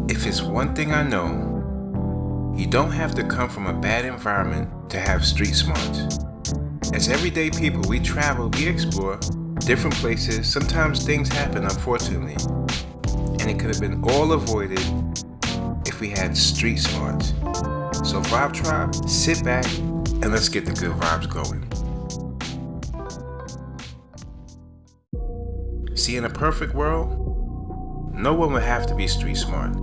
If it's one thing I know, you don't have to come from a bad environment to have street smarts. As everyday people, we travel, we explore different places. Sometimes things happen, unfortunately, and it could have been all avoided if we had street smarts. So Vibe Tribe, sit back and let's get the good vibes going. See, in a perfect world, no one would have to be street smart.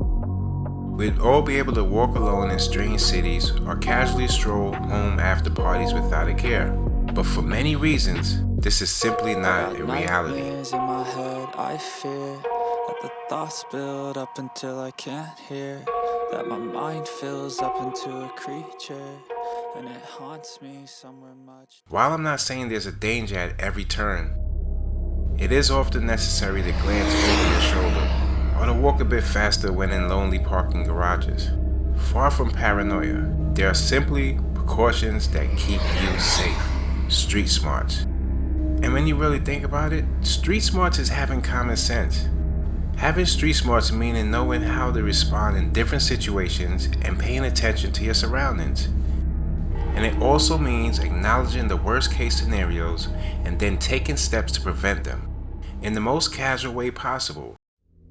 We'd all be able to walk alone in strange cities or casually stroll home after parties without a care. But for many reasons, this is simply not a reality. In my head, I fear that the thoughts build up until I can't hear, that my mind fills up into a creature, and it haunts me somewhere much. While I'm not saying there's a danger at every turn, it is often necessary to glance over your shoulder or to walk a bit faster when in lonely parking garages. Far from paranoia, there are simply precautions that keep you safe. Street smarts. And when you really think about it, street smarts is having common sense. Having street smarts meaning knowing how to respond in different situations and paying attention to your surroundings. And it also means acknowledging the worst case scenarios and then taking steps to prevent them in the most casual way possible.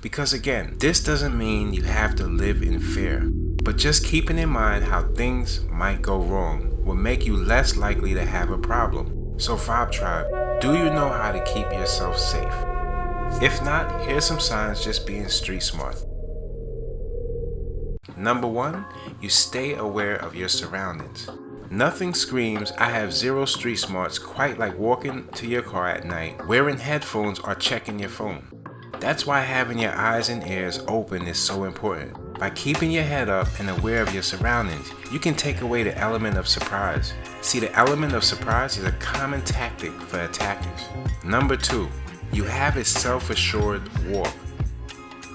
Because again, this doesn't mean you have to live in fear, but just keeping in mind how things might go wrong will make you less likely to have a problem. So Vibe Tribe, do you know how to keep yourself safe? If not, here's some signs just being street smart. Number 1, you stay aware of your surroundings. Nothing screams, I have zero street smarts quite like walking to your car at night, wearing headphones or checking your phone. That's why having your eyes and ears open is so important. By keeping your head up and aware of your surroundings, you can take away the element of surprise. See, the element of surprise is a common tactic for attackers. Number 2, you have a self-assured walk.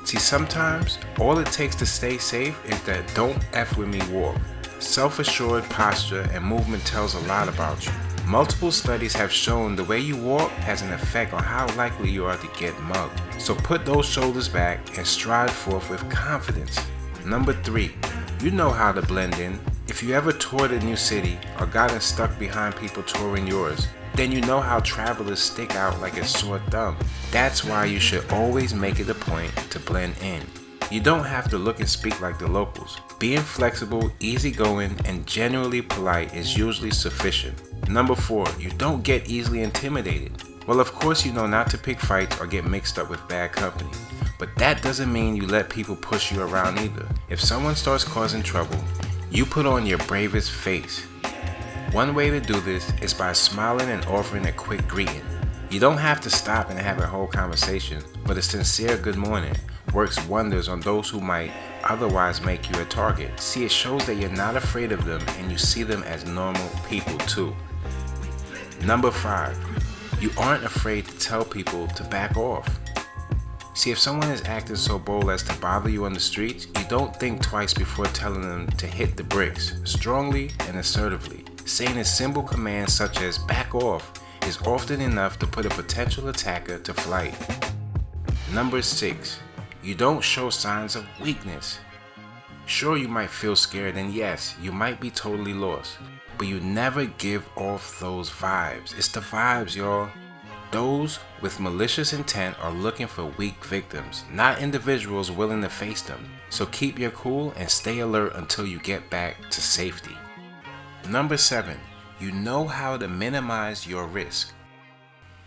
See, sometimes all it takes to stay safe is that don't F with me walk. Self-assured posture and movement tells a lot about you. Multiple studies have shown the way you walk has an effect on how likely you are to get mugged. So put those shoulders back and stride forth with confidence. Number 3, you know how to blend in. If you ever toured a new city or gotten stuck behind people touring yours, then you know how travelers stick out like a sore thumb. That's why you should always make it a point to blend in. You don't have to look and speak like the locals. Being flexible, easygoing, and generally polite is usually sufficient. Number 4, you don't get easily intimidated. Well, of course you know not to pick fights or get mixed up with bad company, but that doesn't mean you let people push you around either. If someone starts causing trouble, you put on your bravest face. One way to do this is by smiling and offering a quick greeting. You don't have to stop and have a whole conversation, but a sincere good morning works wonders on those who might otherwise make you a target. See, it shows that you're not afraid of them and you see them as normal people too. Number 5, you aren't afraid to tell people to back off. See, if someone is acting so bold as to bother you on the streets, you don't think twice before telling them to hit the bricks, strongly and assertively. Saying a simple command such as back off is often enough to put a potential attacker to flight. Number 6, you don't show signs of weakness. Sure, you might feel scared, and yes, you might be totally lost, but you never give off those vibes. It's the vibes, y'all. Those with malicious intent are looking for weak victims, not individuals willing to face them. So keep your cool and stay alert until you get back to safety. Number 7, you know how to minimize your risk.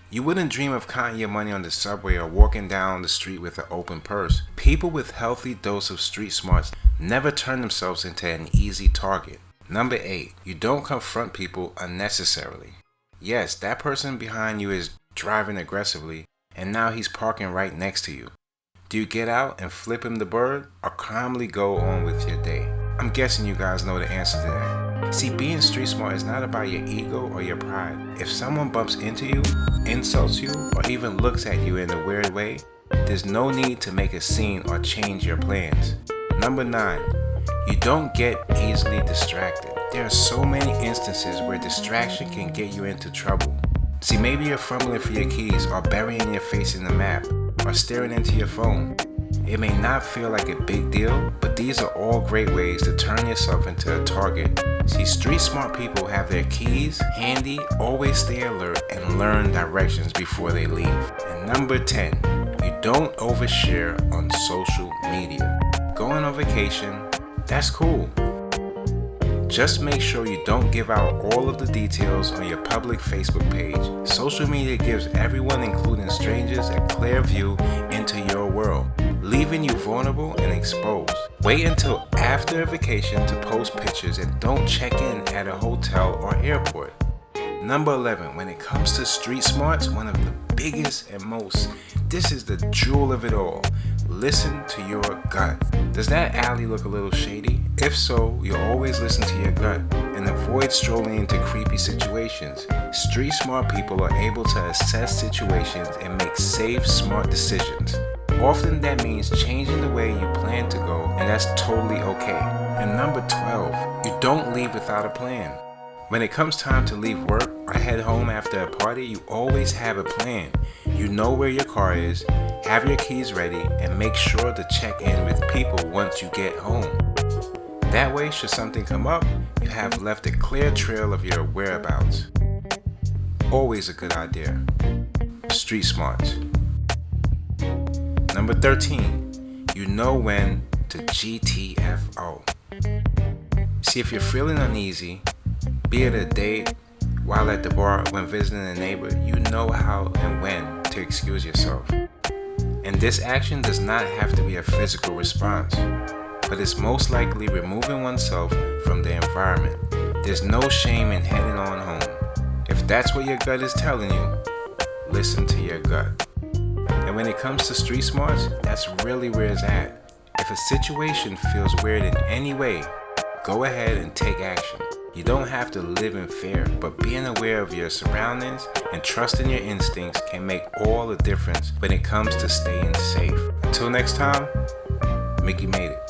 You wouldn't dream of counting your money on the subway or walking down the street with an open purse. People with healthy dose of street smarts never turn themselves into an easy target. Number 8, you don't confront people unnecessarily. Yes, that person behind you is driving aggressively and now he's parking right next to you. Do you get out and flip him the bird or calmly go on with your day? I'm guessing you guys know the answer to that. See, being street smart is not about your ego or your pride. If someone bumps into you, insults you, or even looks at you in a weird way, there's no need to make a scene or change your plans. Number 9, you don't get easily distracted. There are so many instances where distraction can get you into trouble. See, maybe you're fumbling for your keys or burying your face in the map or staring into your phone. It may not feel like a big deal, but these are all great ways to turn yourself into a target. See, street smart people have their keys handy, always stay alert, and learn directions before they leave. And number 10, you don't overshare on social media. Going on vacation, that's cool. Just make sure you don't give out all of the details on your public Facebook page. Social media gives everyone, including strangers, a clear view into your world, leaving you vulnerable and exposed. Wait until after a vacation to post pictures and don't check in at a hotel or airport. Number 11, when it comes to street smarts, one of the biggest and most, this is the jewel of it all. Listen to your gut. Does that alley look a little shady? If so, you'll always listen to your gut and avoid strolling into creepy situations. Street smart people are able to assess situations and make safe, smart decisions. Often that means changing the way you plan to go, and that's totally okay. And number 12, you don't leave without a plan. When it comes time to leave work or head home after a party, you always have a plan. You know where your car is, have your keys ready, and make sure to check in with people once you get home. That way, should something come up, you have left a clear trail of your whereabouts. Always a good idea. Street smarts. Number 13, you know when to GTFO. See, if you're feeling uneasy, be it a date, while at the bar, when visiting a neighbor, you know how and when to excuse yourself. And this action does not have to be a physical response, but it's most likely removing oneself from the environment. There's no shame in heading on home. If that's what your gut is telling you, listen to your gut. And when it comes to street smarts, that's really where it's at. If a situation feels weird in any way, go ahead and take action. You don't have to live in fear, but being aware of your surroundings and trusting your instincts can make all the difference when it comes to staying safe. Until next time, Mickey made it.